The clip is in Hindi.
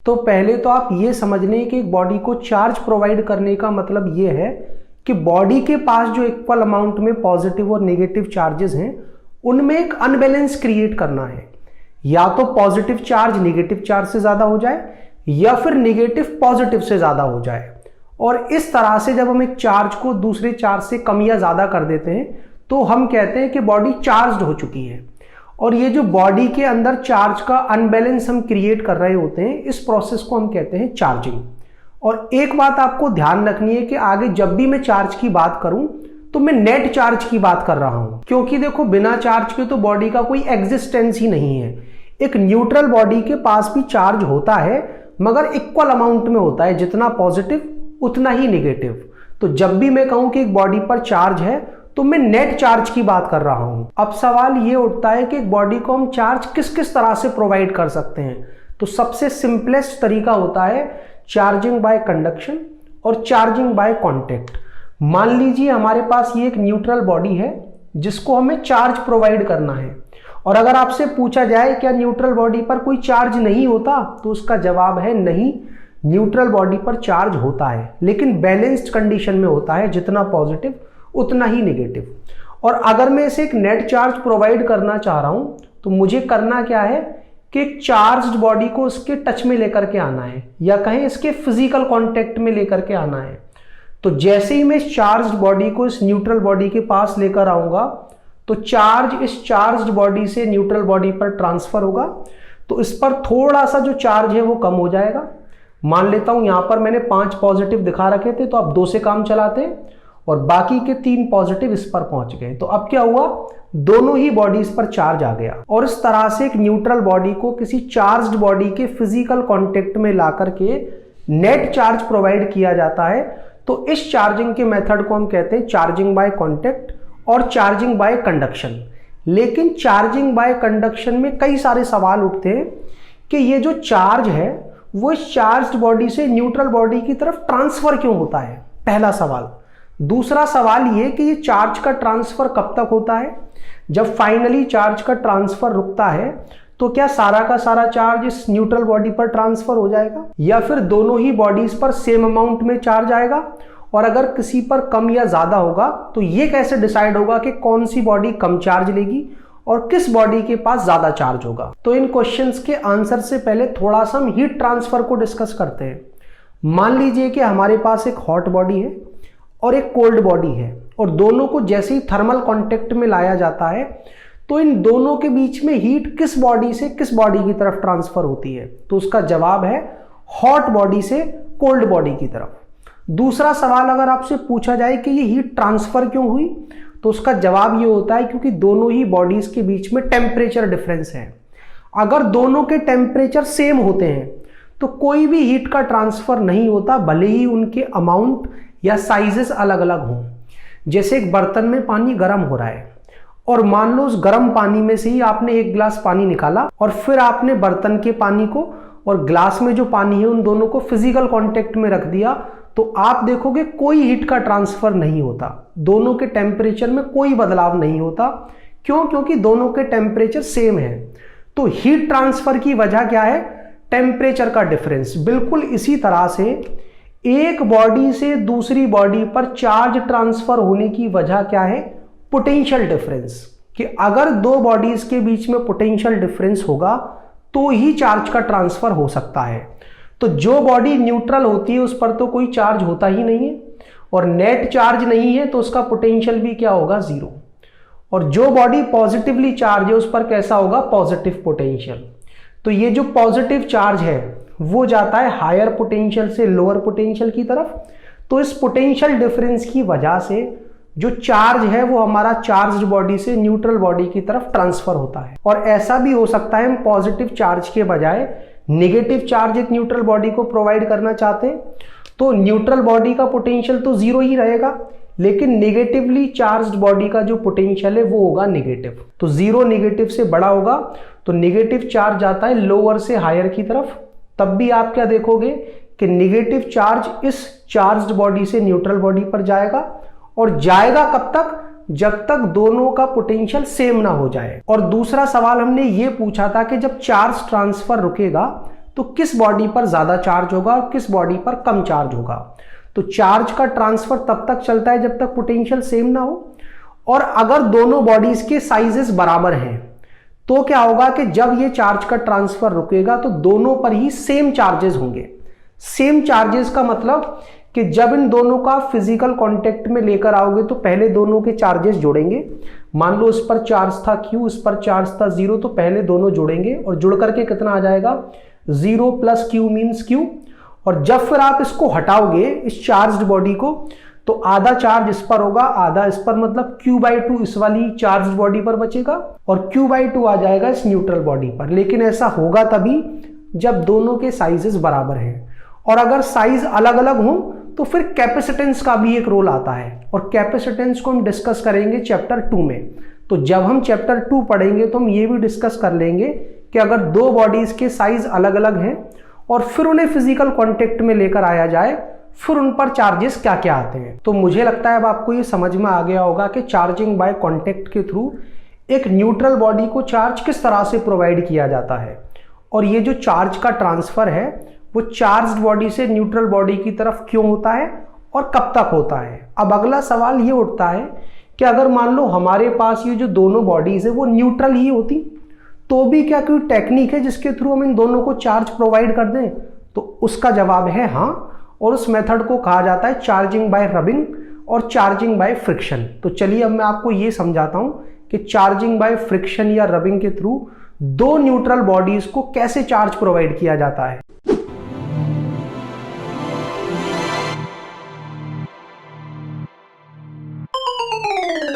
तो पहले तो आप ये समझ लें कि एक बॉडी को चार्ज प्रोवाइड करने का मतलब ये है कि बॉडी के पास जो इक्वल अमाउंट में पॉजिटिव और नेगेटिव चार्जेस हैं उनमें एक अनबैलेंस क्रिएट करना है। या तो पॉजिटिव चार्ज नेगेटिव चार्ज से ज्यादा हो जाए या फिर नेगेटिव पॉजिटिव से ज्यादा हो जाए। और इस तरह से जब हम एक चार्ज को दूसरे चार्ज से कम या ज्यादा कर देते हैं तो हम कहते हैं कि बॉडी चार्ज्ड हो चुकी है। और ये जो बॉडी के अंदर चार्ज का अनबैलेंस हम क्रिएट कर रहे होते हैं, इस प्रोसेस को हम कहते हैं चार्जिंग। और एक बात आपको ध्यान रखनी है कि आगे जब भी मैं चार्ज की बात करूं तो मैं नेट चार्ज की बात कर रहा हूं, क्योंकि देखो बिना चार्ज के तो बॉडी का कोई एग्जिस्टेंस ही नहीं है। एक न्यूट्रल बॉडी के पास भी चार्ज होता है मगर इक्वल अमाउंट में होता है, जितना पॉजिटिव उतना ही नेगेटिव। तो जब भी मैं कहूं कि एक बॉडी पर चार्ज है तो मैं नेट चार्ज की बात कर रहा हूं। अब सवाल ये उठता है कि एक बॉडी को हम चार्ज किस किस तरह से प्रोवाइड कर सकते हैं। तो सबसे सिंपलेस्ट तरीका होता है चार्जिंग बाय कंडक्शन और चार्जिंग बाय कांटेक्ट। मान लीजिए हमारे पास ये एक न्यूट्रल बॉडी है जिसको हमें चार्ज प्रोवाइड करना है, और अगर आपसे पूछा जाए क्या न्यूट्रल बॉडी पर कोई चार्ज नहीं होता, तो उसका जवाब है नहीं, न्यूट्रल बॉडी पर चार्ज होता है लेकिन बैलेंस्ड कंडीशन में होता है, जितना पॉजिटिव उतना ही नेगेटिव। और अगर मैं इसे एक नेट चार्ज प्रोवाइड करना चाह रहा हूं तो मुझे करना क्या है कि एक चार्ज्ड बॉडी को इसके टच में लेकर के आना है, या कहें इसके फिजिकल कांटेक्ट में लेकर के आना है। तो जैसे ही मैं इस चार्ज्ड बॉडी को इस न्यूट्रल बॉडी के पास लेकर आऊंगा तो चार्ज इस चार्ज्ड बॉडी से न्यूट्रल बॉडी पर ट्रांसफर होगा। तो इस पर थोड़ा सा जो चार्ज है वो कम हो जाएगा। मान लेता हूं यहां पर मैंने 5 पॉजिटिव दिखा रखे थे, तो आप 2 से काम चलाते और बाकी के 3 पॉजिटिव इस पर पहुंच गए। तो अब क्या हुआ, दोनों ही बॉडीज पर चार्ज आ गया। और इस तरह से एक न्यूट्रल बॉडी को किसी चार्ज्ड बॉडी के फिजिकल कांटेक्ट में लाकर के नेट चार्ज प्रोवाइड किया जाता है। तो इस चार्जिंग के मेथड को हम कहते हैं चार्जिंग बाय कांटेक्ट और चार्जिंग बाय कंडक्शन। लेकिन चार्जिंग बाय कंडक्शन में कई सारे सवाल उठते हैं कि ये जो चार्ज है वो इस चार्ज्ड बॉडी से न्यूट्रल बॉडी की तरफ ट्रांसफर क्यों होता है, पहला सवाल। दूसरा सवाल ये कि ये चार्ज का ट्रांसफर कब तक होता है, जब फाइनली चार्ज का ट्रांसफर रुकता है तो क्या सारा का सारा चार्ज इस न्यूट्रल बॉडी पर ट्रांसफर हो जाएगा, या फिर दोनों ही बॉडीज पर सेम अमाउंट में चार्ज आएगा। और अगर किसी पर कम या ज्यादा होगा तो ये कैसे डिसाइड होगा कि कौन सी बॉडी कम चार्ज लेगी और किस बॉडी के पास ज्यादा चार्ज होगा। तो इन क्वेश्चंस के आंसर से पहले थोड़ा सा हम हीट ट्रांसफर को डिस्कस करते हैं। मान लीजिए कि हमारे पास एक हॉट बॉडी है और एक कोल्ड बॉडी है, और दोनों को जैसे ही थर्मल कांटेक्ट में लाया जाता है तो इन दोनों के बीच में हीट किस बॉडी से किस बॉडी की तरफ ट्रांसफर होती है। तो उसका जवाब है हॉट बॉडी से कोल्ड बॉडी की तरफ। दूसरा सवाल अगर आपसे पूछा जाए कि ये हीट ट्रांसफर क्यों हुई, तो उसका जवाब ये होता है क्योंकि दोनों ही बॉडीज के बीच में टेम्परेचर डिफरेंस है। अगर दोनों के टेम्परेचर सेम होते हैं तो कोई भी हीट का ट्रांसफर नहीं होता, भले ही उनके अमाउंट या साइजेस अलग अलग हों। जैसे एक बर्तन में पानी गर्म हो रहा है और मान लो उस गर्म पानी में से ही आपने 1 गिलास पानी निकाला और फिर आपने बर्तन के पानी को और ग्लास में जो पानी है उन दोनों को फिजिकल कांटेक्ट में रख दिया, तो आप देखोगे कोई हीट का ट्रांसफर नहीं होता, दोनों के टेम्परेचर में कोई बदलाव नहीं होता। क्यों? क्योंकि दोनों के टेम्परेचर सेम है। तो हीट ट्रांसफर की वजह क्या है? टेम्परेचर का डिफरेंस। बिल्कुल इसी तरह से एक बॉडी से दूसरी बॉडी पर चार्ज ट्रांसफर होने की वजह क्या है? Potential difference. कि अगर 2 बॉडीज के बीच में पोटेंशियल डिफरेंस होगा तो ही चार्ज का ट्रांसफर हो सकता है। तो जो बॉडी न्यूट्रल होती है उस पर तो कोई चार्ज होता ही नहीं है, और नेट चार्ज नहीं है तो उसका पोटेंशियल भी क्या होगा? 0। और जो बॉडी पॉजिटिवली चार्ज है उस पर कैसा होगा? Positive potential. तो ये जो पॉजिटिव चार्ज है वो जाता है हायर पोटेंशियल से लोअर पोटेंशियल की तरफ। तो इस पोटेंशियल डिफरेंस की वजह से जो चार्ज है वो हमारा चार्ज्ड बॉडी से न्यूट्रल बॉडी की तरफ ट्रांसफर होता है। और ऐसा भी हो सकता है हम पॉजिटिव चार्ज के बजाय नेगेटिव चार्ज एक न्यूट्रल बॉडी को प्रोवाइड करना चाहते हैं, तो न्यूट्रल बॉडी का पोटेंशियल तो 0 ही रहेगा, लेकिन नेगेटिवली चार्ज्ड बॉडी का जो पोटेंशियल है वो होगा नेगेटिव। तो 0 नेगेटिव से बड़ा होगा तो नेगेटिव चार्ज जाता है लोअर से हायर की तरफ। तब भी आप क्या देखोगे कि नेगेटिव चार्ज इस चार्ज्ड बॉडी से न्यूट्रल बॉडी पर जाएगा, और जाएगा कब तक? जब तक दोनों का पोटेंशियल सेम ना हो जाए। और दूसरा सवाल हमने ये पूछा था कि जब चार्ज ट्रांसफर रुकेगा तो किस बॉडी पर ज्यादा चार्ज होगा और किस बॉडी पर कम चार्ज होगा। तो चार्ज का ट्रांसफर तब तक चलता है जब तक पोटेंशियल सेम ना हो, और अगर दोनों बॉडीज के साइजेस बराबर हैं तो क्या होगा कि जब ये चार्ज का ट्रांसफर रुकेगा तो दोनों पर ही सेम चार्जेस होंगे। सेम चार्जेस का मतलब कि जब इन दोनों का फिजिकल कांटेक्ट में लेकर आओगे तो पहले दोनों के चार्जेस जोड़ेंगे। मान लो इस पर चार्ज था Q, इस पर चार्ज था 0, तो पहले दोनों जोड़ेंगे और जुड़ करके कितना आ जाएगा 0 + Q मीन्स Q। और जब फिर आप इसको हटाओगे इस चार्ज्ड बॉडी को, तो आधा चार्ज इस पर होगा, आधा इस पर, मतलब Q/2 इस वाली चार्ज्ड बॉडी पर बचेगा और Q/2 आ जाएगा इस न्यूट्रल बॉडी पर। लेकिन ऐसा होगा तभी जब दोनों के साइजेस बराबर हैं, और अगर साइज अलग अलग हो तो फिर कैपेसिटेंस का भी एक रोल आता है, और कैपेसिटेंस को हम डिस्कस करेंगे चैप्टर 2 में। तो जब हम चैप्टर 2 पढ़ेंगे तो हम ये भी डिस्कस कर लेंगे कि अगर दो बॉडीज के साइज अलग अलग हैं और फिर उन्हें फिजिकल कांटेक्ट में लेकर आया जाए, फिर उन पर चार्जेस क्या क्या आते हैं। तो मुझे लगता है अब आपको ये समझ में आ गया होगा कि चार्जिंग बाय कांटेक्ट के थ्रू एक न्यूट्रल बॉडी को चार्ज किस तरह से प्रोवाइड किया जाता है, और ये जो चार्ज का ट्रांसफर है वो चार्ज्ड बॉडी से न्यूट्रल बॉडी की तरफ क्यों होता है और कब तक होता है। अब अगला सवाल ये उठता है कि अगर मान लो हमारे पास ये जो दोनों बॉडीज है वो न्यूट्रल ही होती, तो भी क्या कोई टेक्निक है जिसके थ्रू हम इन दोनों को चार्ज प्रोवाइड कर दें। तो उसका जवाब है हाँ, और उस मेथड को कहा जाता है चार्जिंग बाय रबिंग और चार्जिंग बाय फ्रिक्शन। तो चलिए अब मैं आपको ये समझाता हूं कि चार्जिंग बाय फ्रिक्शन या रबिंग के थ्रू दो न्यूट्रल बॉडीज को कैसे चार्ज प्रोवाइड किया जाता है।